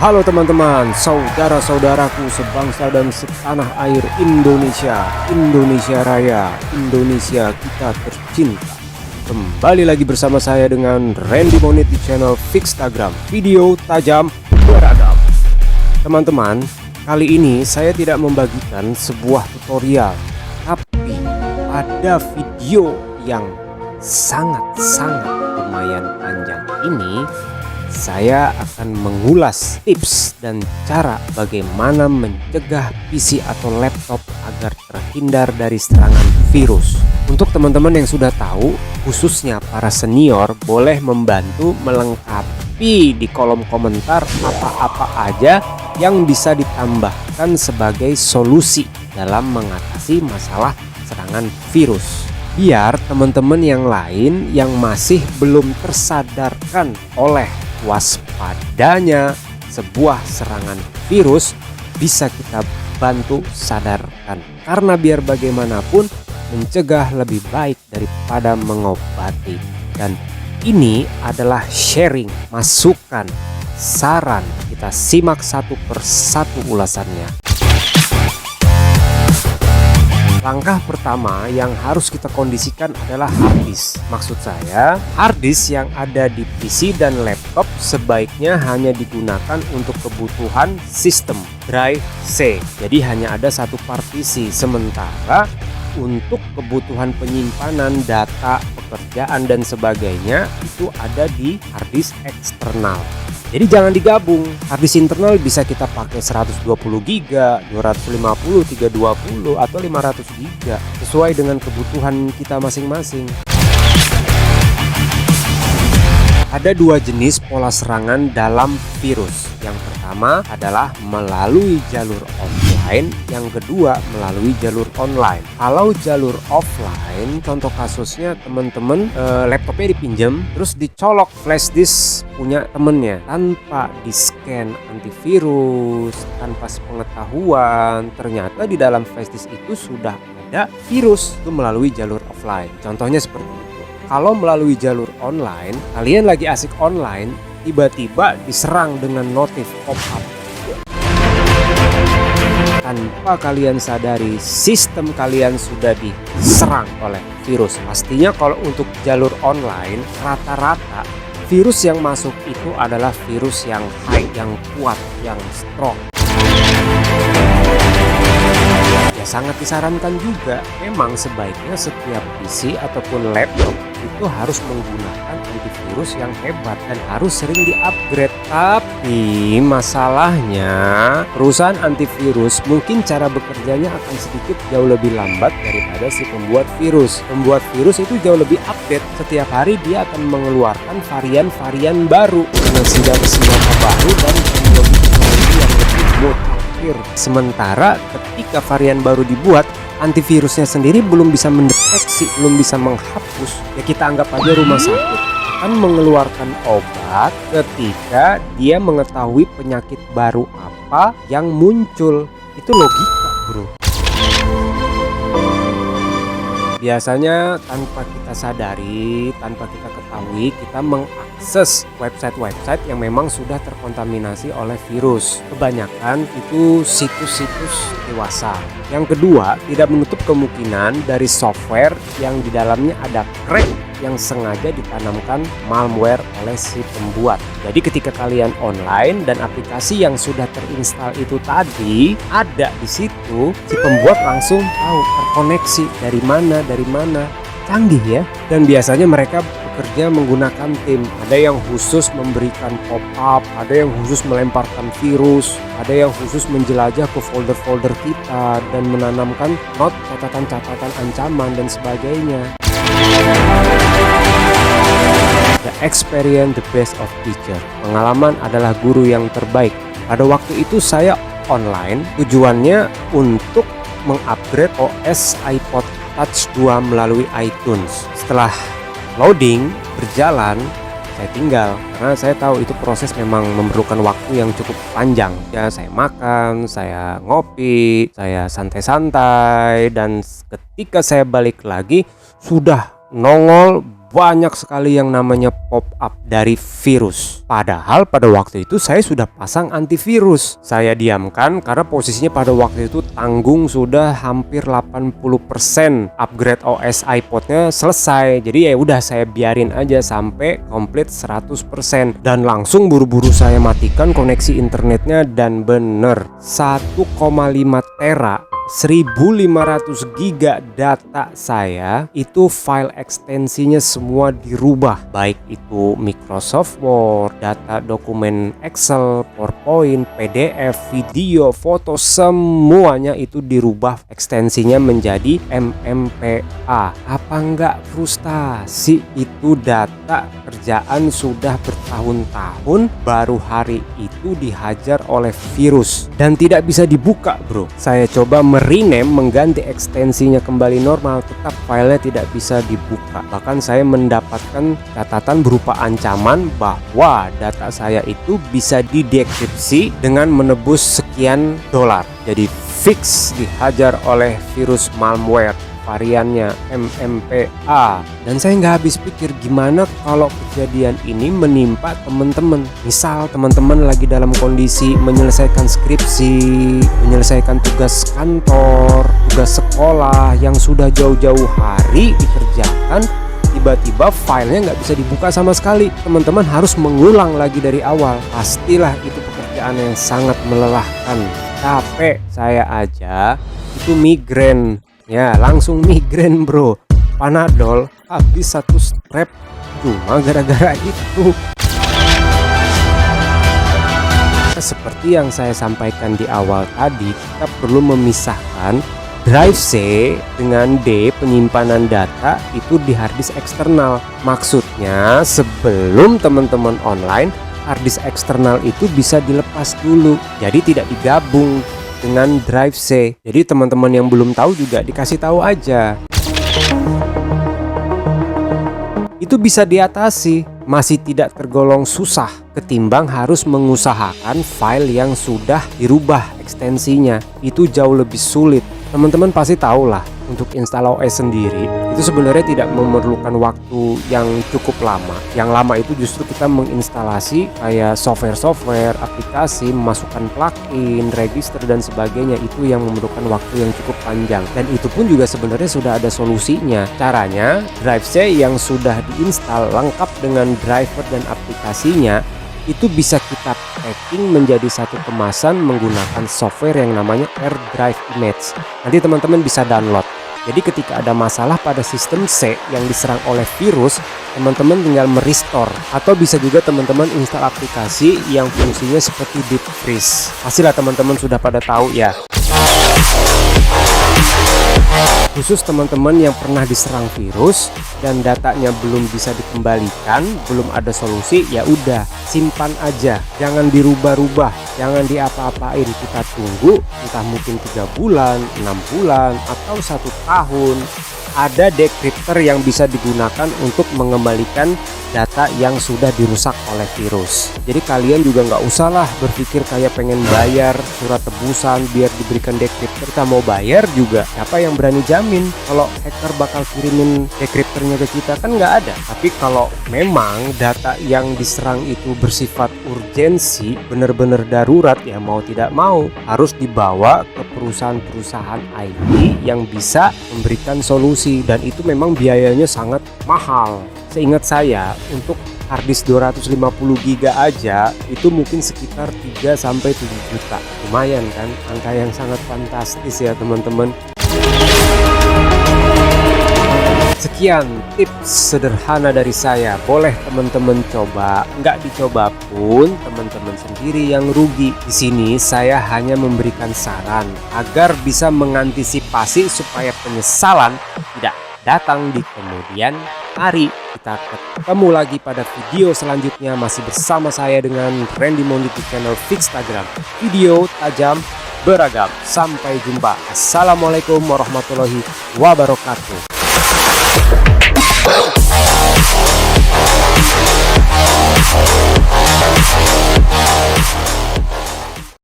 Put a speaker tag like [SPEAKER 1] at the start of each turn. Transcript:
[SPEAKER 1] Halo teman-teman, saudara-saudaraku sebangsa dan setanah air Indonesia, Indonesia Raya, Indonesia kita tercinta. Kembali lagi bersama saya dengan Randy Monit di channel Fixtagram, video tajam beragam. Teman-teman, kali ini saya tidak membagikan sebuah tutorial, tapi ada video yang sangat-sangat lumayan panjang ini. Saya akan mengulas tips dan cara bagaimana mencegah PC atau laptop agar terhindar dari serangan virus. Untuk teman-teman yang sudah tahu, khususnya para senior, boleh membantu melengkapi di kolom komentar apa-apa aja yang bisa ditambahkan sebagai solusi dalam mengatasi masalah serangan virus. Biar teman-teman yang lain yang masih belum tersadarkan oleh waspadanya sebuah serangan virus bisa kita bantu sadarkan, karena biar bagaimanapun mencegah lebih baik daripada mengobati. Dan ini adalah sharing, masukan, saran. Kita simak satu persatu ulasannya. Langkah pertama yang harus kita kondisikan adalah harddisk. Maksud saya, harddisk yang ada di PC dan laptop sebaiknya hanya digunakan untuk kebutuhan sistem drive C. Jadi hanya ada satu partisi. Sementara untuk kebutuhan penyimpanan data, pekerjaan dan sebagainya itu ada di harddisk eksternal. Jadi jangan digabung. Harddisk internal bisa kita pakai 120 GB, 250, 320 atau 500 GB sesuai dengan kebutuhan kita masing-masing. Ada dua jenis pola serangan dalam virus. Yang pertama adalah melalui jalur offline, yang kedua melalui jalur online. Kalau jalur offline, contoh kasusnya teman-teman laptopnya dipinjam terus dicolok flash disk punya temennya tanpa di-scan antivirus, tanpa sepengetahuan, ternyata di dalam flash disk itu sudah ada virus. Itu melalui jalur offline. Contohnya seperti itu. Kalau melalui jalur online, kalian lagi asik online, tiba-tiba diserang dengan notif pop-up. Tanpa kalian sadari, sistem kalian sudah diserang oleh virus. Pastinya kalau untuk jalur online, rata-rata virus yang masuk itu adalah virus yang high, yang kuat, yang strong. Ya, sangat disarankan juga, memang sebaiknya setiap PC ataupun laptop itu harus menggunakan antivirus yang hebat dan harus sering di-upgrade. Tapi masalahnya perusahaan antivirus mungkin cara bekerjanya akan sedikit jauh lebih lambat daripada si pembuat virus. Pembuat virus itu jauh lebih update. Setiap hari dia akan mengeluarkan varian-varian baru dengan senjata-senjata baru dan teknologi yang lebih mutakhir. Sementara ketika varian baru dibuat, antivirusnya sendiri belum bisa mendeteksi, belum bisa menghapus. Ya kita anggap aja rumah sakit akan mengeluarkan obat ketika dia mengetahui penyakit baru apa yang muncul. Itu logika, bro. Biasanya tanpa kita sadari, tanpa kita ketahui, kita mengakses website-website yang memang sudah terkontaminasi oleh virus. Kebanyakan itu situs-situs dewasa. Yang kedua, tidak menutup kemungkinan dari software yang di dalamnya ada crack yang sengaja ditanamkan malware oleh si pembuat. Jadi ketika kalian online dan aplikasi yang sudah terinstal itu tadi ada di situ, si pembuat langsung tahu terkoneksi dari mana. Canggih ya. Dan biasanya mereka bekerja menggunakan tim. Ada yang khusus memberikan pop-up, ada yang khusus melemparkan virus, ada yang khusus menjelajah ke folder-folder kita dan menanamkan not, catatan-catatan ancaman dan sebagainya. The experience the best of teacher. Pengalaman adalah guru yang terbaik. Pada waktu itu saya online, tujuannya untuk mengupgrade OS iPod Touch 2 melalui iTunes. Setelah loading berjalan, saya tinggal karena saya tahu itu proses memang memerlukan waktu yang cukup panjang. Ya, saya makan, saya ngopi, saya santai-santai, dan ketika saya balik lagi sudah nongol banyak sekali yang namanya pop-up dari virus. Padahal pada waktu itu saya sudah pasang antivirus. Saya diamkan karena posisinya pada waktu itu tanggung sudah hampir 80% upgrade OS iPodnya selesai. Jadi ya udah saya biarin aja sampai komplit 100% dan langsung buru-buru saya matikan koneksi internetnya dan bener 1,5 tera 1500 giga data saya itu file ekstensinya semua dirubah, baik itu Microsoft Word, data dokumen Excel, PowerPoint, PDF, video, foto, semuanya itu dirubah ekstensinya menjadi MMPA. Apa enggak frustasi? Itu data kerjaan sudah bertahun-tahun baru hari itu dihajar oleh virus dan tidak bisa dibuka, bro. Saya coba merename, mengganti ekstensinya kembali normal, tetap filenya tidak bisa dibuka. Bahkan saya mendapatkan catatan berupa ancaman bahwa data saya itu bisa didekripsi dengan menebus sekian dolar. Jadi fix dihajar oleh virus malware variannya MMPA. Dan saya nggak habis pikir gimana kalau kejadian ini menimpa teman-teman. Misal teman-teman lagi dalam kondisi menyelesaikan skripsi, menyelesaikan tugas kantor, tugas sekolah yang sudah jauh-jauh hari dikerjakan, tiba-tiba filenya nggak bisa dibuka sama sekali. Teman-teman harus mengulang lagi dari awal. Pastilah itu pekerjaan yang sangat melelahkan. Capek saya aja itu migrain. Ya langsung migrain, bro. Panadol habis 1 strap cuma gara-gara itu. Seperti yang saya sampaikan di awal tadi, kita perlu memisahkan drive C dengan D, penyimpanan data itu di harddisk eksternal. Maksudnya sebelum teman-teman online, harddisk eksternal itu bisa dilepas dulu, jadi tidak digabung dengan drive C. Jadi teman-teman yang belum tahu juga dikasih tahu aja. Itu bisa diatasi, masih tidak tergolong susah ketimbang harus mengusahakan file yang sudah dirubah ekstensinya. Itu jauh lebih sulit. Teman-teman pasti tahu lah, untuk install OS sendiri itu sebenarnya tidak memerlukan waktu yang cukup lama. Yang lama itu justru kita menginstalasi kayak software-software, aplikasi, memasukkan plugin, register dan sebagainya. Itu yang memerlukan waktu yang cukup panjang. Dan itu pun juga sebenarnya sudah ada solusinya. Caranya, drive C yang sudah diinstal lengkap dengan driver dan aplikasinya itu bisa kita packing menjadi satu kemasan menggunakan software yang namanya AirDrive Image. Nanti teman-teman bisa download. Jadi ketika ada masalah pada sistem C yang diserang oleh virus, teman-teman tinggal merestore. Atau bisa juga teman-teman install aplikasi yang fungsinya seperti deep freeze. Pastilah teman-teman sudah pada tahu ya. Khusus teman-teman yang pernah diserang virus dan datanya belum bisa dikembalikan, belum ada solusi, ya udah simpan aja, jangan dirubah-rubah, jangan diapa-apain. Kita tunggu entah mungkin 3 bulan, 6 bulan atau 1 tahun. Ada decryptor yang bisa digunakan untuk mengembalikan data yang sudah dirusak oleh virus. Jadi kalian juga nggak usah lah berpikir kayak pengen bayar surat tebusan biar diberikan decryptor. Kita mau bayar juga, siapa yang berani jamin kalau hacker bakal kirimin decryptornya ke kita? Kan nggak ada. Tapi kalau memang data yang diserang itu bersifat urgensi, bener-bener darurat, ya mau tidak mau harus dibawa ke perusahaan-perusahaan IT yang bisa memberikan solusi. Dan itu memang biayanya sangat mahal. Seingat saya untuk harddisk 250 GB aja itu mungkin sekitar 3-7 juta. Lumayan kan, angka yang sangat fantastis ya teman-teman. Sekian tips sederhana dari saya. Boleh teman-teman coba, nggak dicoba pun teman-teman sendiri yang rugi. Di sini saya hanya memberikan saran agar bisa mengantisipasi supaya penyesalan tidak datang di kemudian hari. Kita ketemu lagi pada video selanjutnya, masih bersama saya dengan Randy Mondi di channel Fixtagram. Video tajam beragam. Sampai jumpa. Assalamualaikum warahmatullahi wabarakatuh.